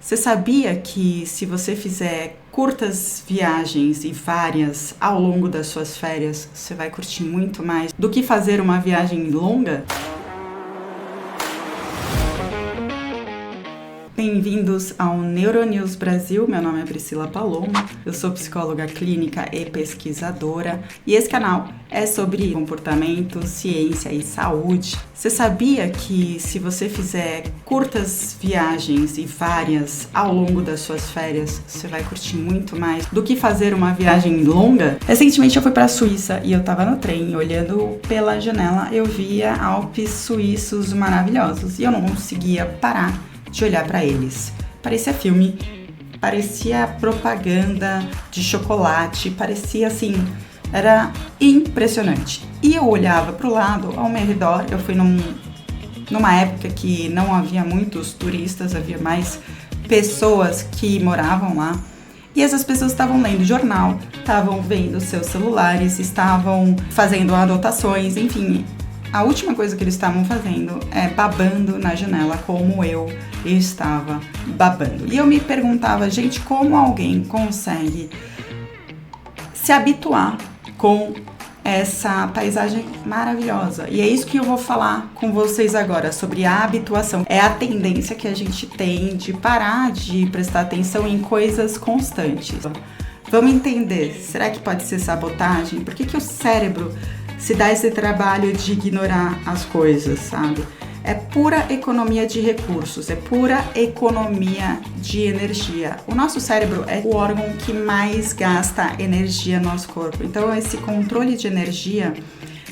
Você sabia que se você fizer curtas viagens e várias ao longo das suas férias, você vai curtir muito mais do que fazer uma viagem longa? Bem-vindos ao Neuronews Brasil, meu nome é Priscila Paloma, eu sou psicóloga clínica e pesquisadora e esse canal é sobre comportamento, ciência e saúde. Você sabia que se você fizer curtas viagens e várias ao longo das suas férias, você vai curtir muito mais do que fazer uma viagem longa? Recentemente eu fui para a Suíça e eu tava no trem, olhando pela janela, eu via Alpes suíços maravilhosos e eu não conseguia parar de olhar para eles. Parecia filme, parecia propaganda de chocolate, parecia assim, era impressionante. E eu olhava para o lado, ao meu redor, eu fui numa época que não havia muitos turistas, havia mais pessoas que moravam lá. E essas pessoas estavam lendo jornal, estavam vendo seus celulares, estavam fazendo anotações, enfim. A última coisa que eles estavam fazendo é babando na janela, como eu estava babando. E eu me perguntava, gente, como alguém consegue se habituar com essa paisagem maravilhosa? E é isso que eu vou falar com vocês agora, sobre a habituação. É a tendência que a gente tem de parar de prestar atenção em coisas constantes. Vamos entender, será que pode ser sabotagem? Por que o cérebro se dá esse trabalho de ignorar as coisas, sabe? É pura economia de recursos, é pura economia de energia. O nosso cérebro é o órgão que mais gasta energia no nosso corpo. Então, esse controle de energia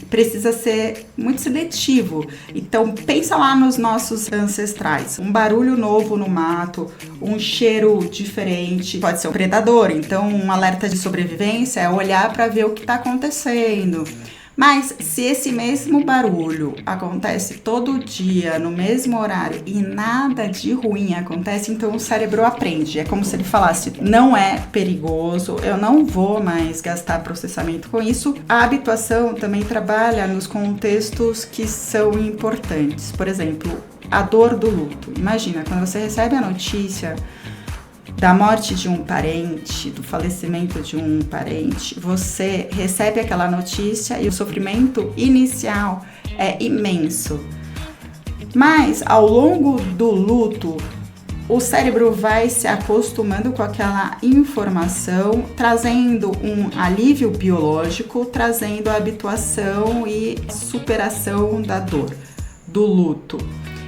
precisa ser muito seletivo. Então, pensa lá nos nossos ancestrais. Um barulho novo no mato, um cheiro diferente, pode ser um predador. Então, um alerta de sobrevivência é olhar para ver o que está acontecendo. Mas se esse mesmo barulho acontece todo dia, no mesmo horário, e nada de ruim acontece, então o cérebro aprende. É como se ele falasse, não é perigoso, eu não vou mais gastar processamento com isso. A habituação também trabalha nos contextos que são importantes. Por exemplo, a dor do luto. Imagina, quando você recebe a notícia da morte de um parente, do falecimento de um parente, você recebe aquela notícia e o sofrimento inicial é imenso. Mas ao longo do luto, o cérebro vai se acostumando com aquela informação, trazendo um alívio biológico, trazendo a habituação e superação da dor, do luto.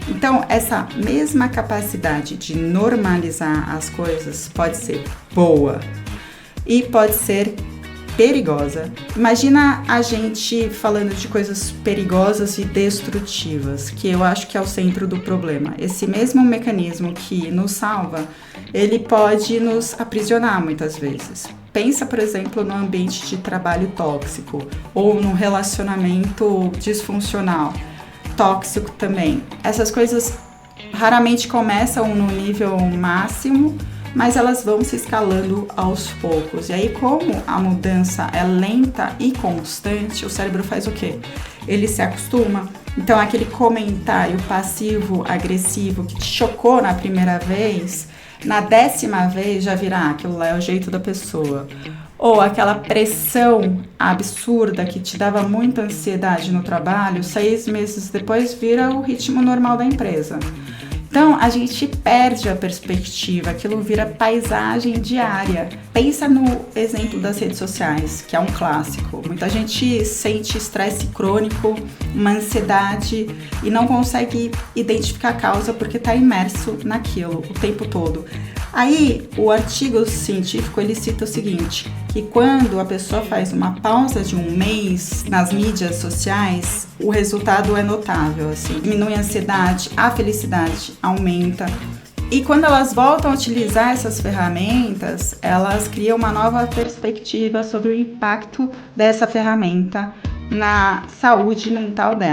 Então, essa mesma capacidade de normalizar as coisas pode ser boa e pode ser perigosa. Imagina a gente falando de coisas perigosas e destrutivas, que eu acho que é o centro do problema. Esse mesmo mecanismo que nos salva, ele pode nos aprisionar muitas vezes. Pensa, por exemplo, no ambiente de trabalho tóxico ou no relacionamento disfuncional. Tóxico também. Essas coisas raramente começam no nível máximo, mas elas vão se escalando aos poucos. E aí, como a mudança é lenta e constante, o cérebro faz o quê? Ele se acostuma. Então, aquele comentário passivo-agressivo que te chocou na primeira vez, na 10ª vez já virá, aquilo lá é o jeito da pessoa. Ou aquela pressão absurda que te dava muita ansiedade no trabalho, 6 meses depois vira o ritmo normal da empresa. Então, a gente perde a perspectiva, aquilo vira paisagem diária. Pensa no exemplo das redes sociais, que é um clássico. Muita gente sente estresse crônico, uma ansiedade e não consegue identificar a causa porque está imerso naquilo o tempo todo. Aí, o artigo científico, ele cita o seguinte, que quando a pessoa faz uma pausa de um mês nas mídias sociais, o resultado é notável, assim, diminui a ansiedade, a felicidade aumenta. E quando elas voltam a utilizar essas ferramentas, elas criam uma nova perspectiva sobre o impacto dessa ferramenta na saúde mental dela.